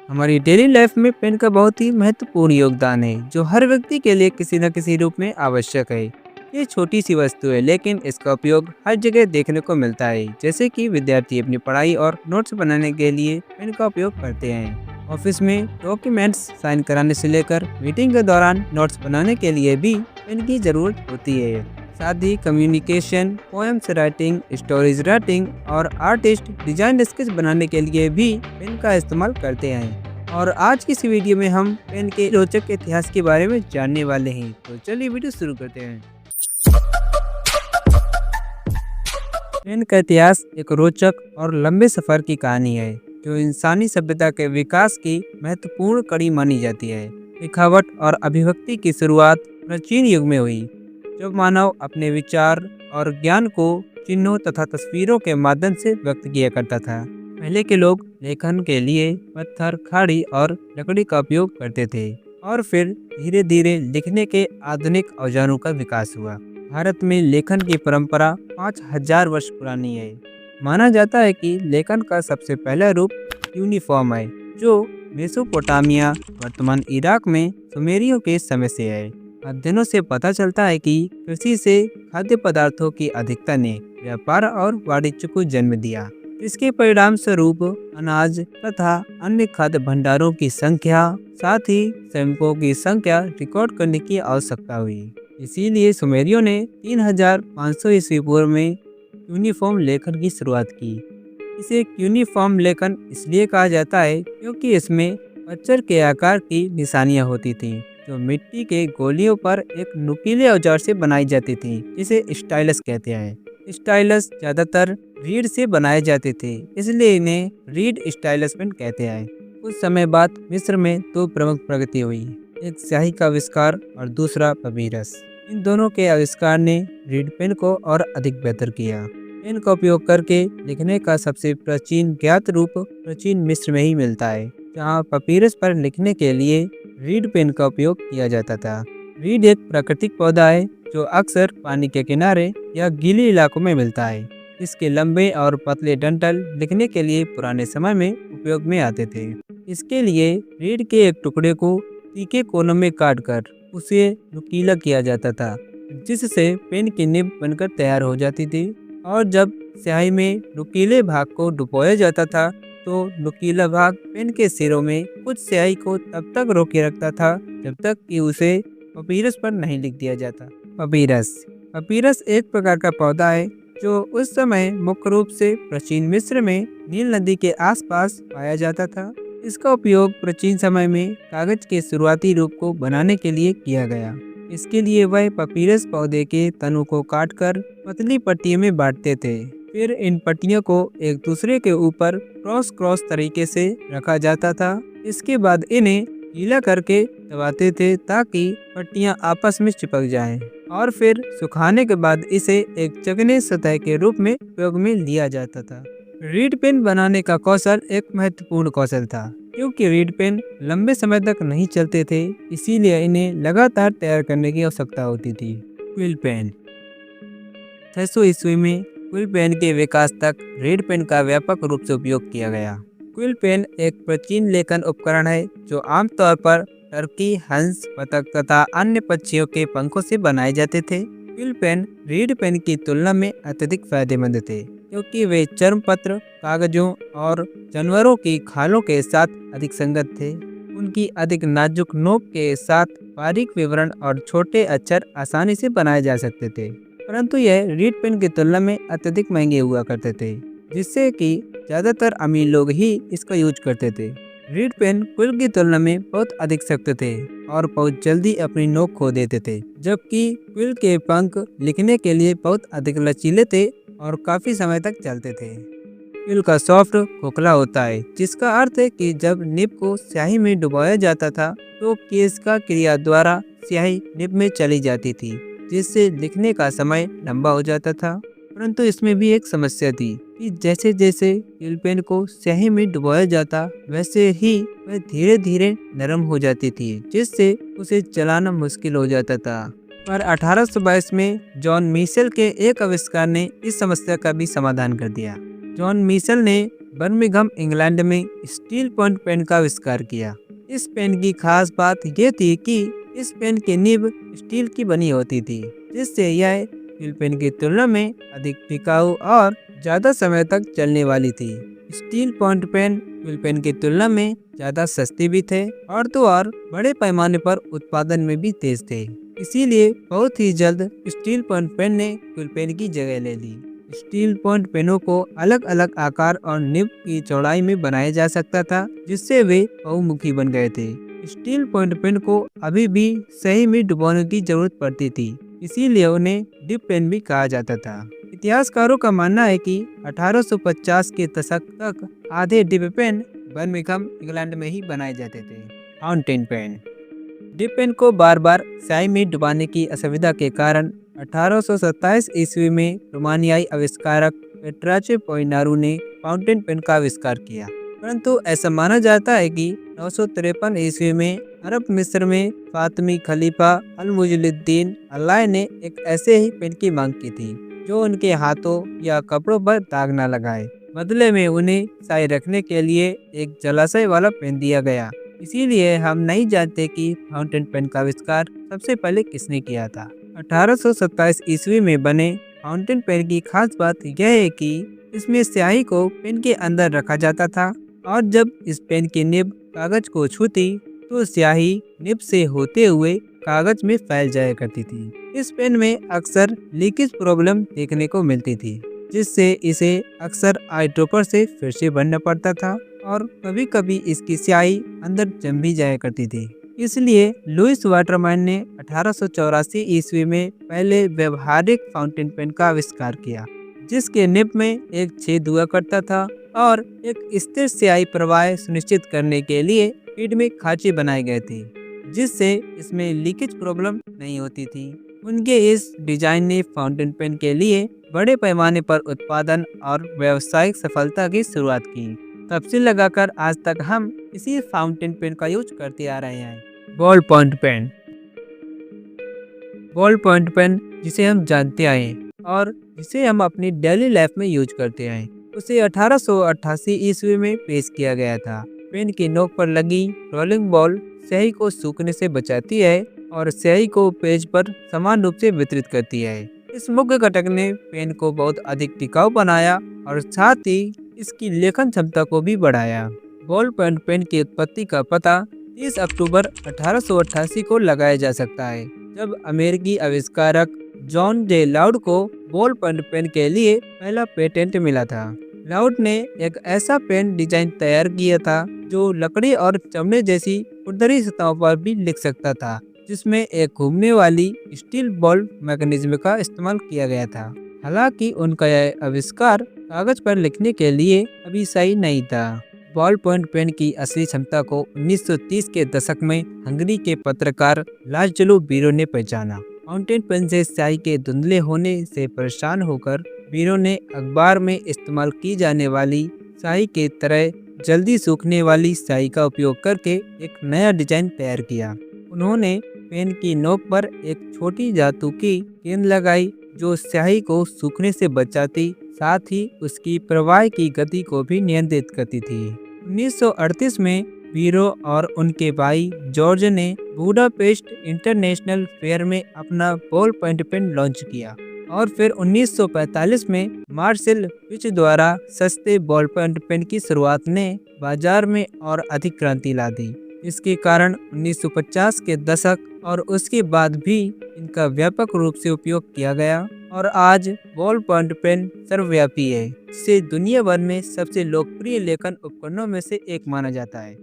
हमारी daily life में pen का बहुत ही महत्वपूर्ण योगदान है जो हर व्यक्ति के लिए किसी न किसी रूप में आवश्यक है। ये छोटी सी वस्तु है लेकिन इसका उपयोग हर जगह देखने को मिलता है। जैसे कि विद्यार्थी अपनी पढ़ाई और नोट्स बनाने के लिए पेन का उपयोग करते हैं। ऑफिस में डॉक्यूमेंट्स साइन कराने से लेकर मीटिंग के दौरान नोट्स बनाने के लिए भी पेन की जरूरत होती है। साथ ही communication, poems writing, stories writing और आर्टिस्ट डिजाइन स्केच बनाने के लिए भी पेन का इस्तेमाल करते हैं। और आज की इस वीडियो में हम पेन के रोचक इतिहास के बारे में जानने वाले हैं। तो चलिए वीडियो शुरू करते हैं। पेन का इतिहास एक रोचक और लंबे सफर की कहानी है जो इंसानी सभ्यता के विकास की महत्वपूर्ण कड़ी मानी जाती है। लिखावट और अभिव्यक्ति की शुरुआत प्राचीन युग में हुई, जब मानव अपने विचार और ज्ञान को चिन्हों तथा तस्वीरों के माध्यम से व्यक्त किया करता था। पहले के लोग लेखन के लिए पत्थर, खाड़ी और लकड़ी का उपयोग करते थे और फिर धीरे धीरे लिखने के आधुनिक औजारों का विकास हुआ। भारत में लेखन की परंपरा 5000 वर्ष पुरानी है। माना जाता है कि लेखन का सबसे पहला रूप यूनिफॉर्म है, जो मेसोपोटामिया वर्तमान इराक में सुमेरियों के समय से है। अध्ययनों से पता चलता है कि कृषि से खाद्य पदार्थों की अधिकता ने व्यापार और वाणिज्य को जन्म दिया, जिसके परिणाम स्वरूप अनाज तथा अन्य खाद्य भंडारों की संख्या, साथ ही श्रमिकों की संख्या रिकॉर्ड करने की आवश्यकता हुई। इसीलिए सुमेरियों ने 3500 ईस्वी पूर्व में यूनिफॉर्म लेखन की शुरुआत की। इसे यूनिफॉर्म लेखन इसलिए कहा जाता है क्योंकि इसमें पत्थर के आकार की निशानियां होती थीं, जो मिट्टी के गोलियों पर एक नुकीले औजार से बनाई जाती थी, जिसे स्टाइलस कहते हैं। स्टाइलस ज्यादातर रीढ़ से बनाए जाते थे, इसलिए इन्हें रीड स्टाइलस पेन कहते हैं। कुछ समय बाद मिस्र में दो प्रमुख प्रगति हुई, एक स्याही का आविष्कार और दूसरा पपीरस। इन दोनों के आविष्कार ने रीड पेन को और अधिक बेहतर किया। पेन का उपयोग करके लिखने का सबसे प्राचीन ज्ञात रूप प्राचीन मिस्र में ही मिलता है, जहाँ पपीरस पर लिखने के लिए रीड पेन का उपयोग किया जाता था। रीड एक प्राकृतिक पौधा है जो अक्सर पानी के किनारे या गीले इलाकों में मिलता है। इसके लंबे और पतले डंठल लिखने के लिए पुराने समय में उपयोग में आते थे। इसके लिए रीड के एक टुकड़े को तीखे कोनों में काटकर उसे नुकीला किया जाता था, जिससे पेन की निब बनकर तैयार हो जाती थी। और जब स्याही में नुकीले भाग को डुबोया जाता था तो नुकीला भाग पेन के सिरों में कुछ स्याही को तब तक रोके रखता था जब तक कि उसे पपीरस पर नहीं लिख दिया जाता। पपीरस एक प्रकार का पौधा है जो उस समय मुख्य रूप से प्राचीन मिस्र में नील नदी के आसपास पाया जाता था। इसका उपयोग प्राचीन समय में कागज के शुरुआती रूप को बनाने के लिए किया गया। इसके लिए वह पपीरस पौधे के तनों को काटकर पतली पट्टियों में बांटते थे। फिर इन पट्टियों को एक दूसरे के ऊपर क्रॉस तरीके से रखा जाता था। इसके बाद इन्हें गीला करके दबाते थे ताकि पट्टियां आपस में चिपक जाएं, और फिर सुखाने के बाद इसे एक चिकनी सतह के रूप में उपयोग में लिया जाता था। रीड पेन बनाने का कौशल एक महत्वपूर्ण कौशल था, क्योंकि रीड पेन लंबे समय तक नहीं चलते थे, इसीलिए इन्हें लगातार तैयार करने की आवश्यकता होती थी। क्विल पेन 600 ईस्वी में क्विल पेन के विकास तक रीड पेन का व्यापक रूप से उपयोग किया गया। क्विल पेन एक प्राचीन लेखन उपकरण है जो आमतौर पर टर्की, हंस, बतख तथा अन्य पक्षियों के पंखों से बनाए जाते थे। क्विल पेन रीड पेन की तुलना में अत्यधिक फायदेमंद थे, क्योंकि वे चर्म पत्र, कागजों और जानवरों की खालों के साथ अधिक संगत थे। उनकी अधिक नाजुक नोक के साथ बारीक विवरण और छोटे अक्षर आसानी से बनाए जा सकते थे, परंतु यह रीड पेन की तुलना में अत्यधिक महंगे हुआ करते थे, जिससे कि ज़्यादातर अमीर लोग ही इसका यूज करते थे। रीड पेन क्विल की तुलना में बहुत अधिक सख्त थे और बहुत जल्दी अपनी नोक खो देते थे, जबकि क्विल के पंख लिखने के लिए बहुत अधिक लचीले थे और काफी समय तक चलते थे। क्विल का सॉफ्ट खोखला होता है, जिसका अर्थ है कि जब निब को स्याही में डुबोया जाता था तो केस का क्रिया द्वारा स्याही निब में चली जाती थी, जिससे लिखने का समय लंबा हो जाता था। परंतु इसमें भी एक समस्या थी कि जैसे जैसे क्विल पेन को स्याही में डुबोया जाता, वैसे ही वह धीरे धीरे नरम हो जाती थी, जिससे उसे चलाना मुश्किल हो जाता था। पर 1822 में जॉन मिशेल के एक आविष्कार ने इस समस्या का भी समाधान कर दिया। जॉन मिशेल ने बर्मिंघम इंग्लैंड में स्टील पॉइंट पेन का आविष्कार किया। इस पेन की खास बात यह थी कि इस पेन की निब स्टील की बनी होती थी, जिससे यह क्विल पेन की तुलना में अधिक टिकाऊ और ज्यादा समय तक चलने वाली थी। Steel point pen quill pen की तुलना में ज्यादा सस्ती भी थे और तो और बड़े पैमाने पर उत्पादन में भी तेज थे। इसीलिए बहुत ही जल्द स्टील पॉइंट पेन ने क्विल पेन की जगह ले ली। स्टील पॉइंट पेनों को अलग अलग आकार और निब की चौड़ाई में बनाया जा सकता था, जिससे वे बहुमुखी बन गए थे। स्टील पॉइंट पेन को अभी भी सही में डुबोने की जरूरत पड़ती थी, इसीलिए उन्हें डिप पेन भी कहा जाता था। इतिहासकारों का मानना है कि 1850 के दशक तक आधे डिप पेन बर्मिंघम इंग्लैंड में ही बनाए जाते थे। Fountain pen. डिप पेन को बार बार स्याही में डुबाने की असुविधा के कारण 1827 ईस्वी में रोमानियाई आविष्कारक पेट्राचे पोइनारू ने फाउंटेन पेन का आविष्कार किया। परंतु ऐसा माना जाता है कि 953 ईस्वी में अरब मिस्र में फातिमी खलीफा अल-मुइज़ुद्दीन अल्लाह ने एक ऐसे ही पेन की मांग की थी, जो उनके हाथों या कपड़ों पर दाग न लगाए। बदले में उन्हें स्याही रखने के लिए एक जलाशय वाला पेन दिया गया। इसीलिए हम नहीं जानते कि फाउंटेन पेन का आविष्कार सबसे पहले किसने किया था। 1827 ईस्वी में बने फाउंटेन पेन की खास बात यह है कि इसमें स्याही को पेन के अंदर रखा जाता था और जब इस पेन की निब कागज को छूती तो स्याही निब से होते हुए कागज में फैल जाया करती थी। इस पेन में अक्सर लीकेज प्रॉब्लम देखने को मिलती थी, जिससे इसे अक्सर आई ड्रॉपर से फिर से भरना पड़ता था और कभी कभी इसकी स्याही अंदर जम भी जाया करती थी। इसलिए लुईस वाटरमैन ने 1884 ईस्वी में पहले व्यवहारिक फाउंटेन पेन का आविष्कार किया, जिसके निब में एक छेद हुआ करता था और एक स्थिर स्याही प्रवाह सुनिश्चित करने के लिए फीड में खांचे बनाए गए थे, जिससे इसमें लीकेज प्रॉब्लम नहीं होती थी। उनके इस डिजाइन ने फाउंटेन पेन के लिए बड़े पैमाने पर उत्पादन और व्यावसायिक सफलता की शुरुआत की। तब से लगाकर आज तक हम इसी फाउंटेन पेन का यूज करते आ रहे हैं। Ball point pen. Ball point pen जिसे हम जानते आए हैं और जिसे हम अपनी डेली लाइफ में यूज करते आए, उसे 1888 ईस्वी में पेश किया गया था। पेन की नोक पर लगी रोलिंग बॉल स्याही को सूखने से बचाती है और स्याही को पेज पर समान रूप से वितरित करती है। इस मुख्य घटक ने पेन को बहुत अधिक टिकाऊ बनाया और साथ ही इसकी लेखन क्षमता को भी बढ़ाया। बॉल पॉइंट पेन की उत्पत्ति का पता 30 अक्टूबर 1888 को लगाया जा सकता है, जब अमेरिकी आविष्कारक जॉन जे लाउड को बॉल पॉइंट पेन के लिए पहला पेटेंट मिला था। लाउड ने एक ऐसा पेन डिजाइन तैयार किया था जो लकड़ी और चमड़े जैसी खुरदरी सतहों पर भी लिख सकता था, जिसमें एक घूमने वाली स्टील बॉल मैकेनिज्म का इस्तेमाल किया गया था। हालांकि उनका यह आविष्कार कागज पर लिखने के लिए अभी सही नहीं था। बॉल पॉइंट पेन की असली क्षमता को 1930 के दशक में हंगरी के पत्रकार लाज़लो बीरो ने पहचाना। फाउंटेन पेन से स्याही के धुंधले होने से परेशान होकर बीरो ने अखबार में इस्तेमाल की जाने वाली स्याही के तरह जल्दी सूखने वाली स्याही का उपयोग करके एक नया डिजाइन तैयार किया। उन्होंने पेन की नोक पर एक छोटी धातु की गेंद लगाई जो स्याही को सूखने से बचाती, साथ ही उसकी प्रवाह की गति को भी नियंत्रित करती थी। 1938 में बीरो और उनके भाई जॉर्ज ने बुडापेस्ट इंटरनेशनल फेयर में अपना बॉल पॉइंट पेन लॉन्च किया और फिर 1945 में मार्सेल फिच द्वारा सस्ते बॉल पॉइंट पेन की शुरुआत ने बाजार में और अधिक क्रांति ला दी। इसके कारण 1950 के दशक और उसके बाद भी इनका व्यापक रूप से उपयोग किया गया और आज बॉल पॉइंट पेन सर्वव्यापी है, जिसे दुनिया भर में सबसे लोकप्रिय लेखन उपकरणों में से एक माना जाता है।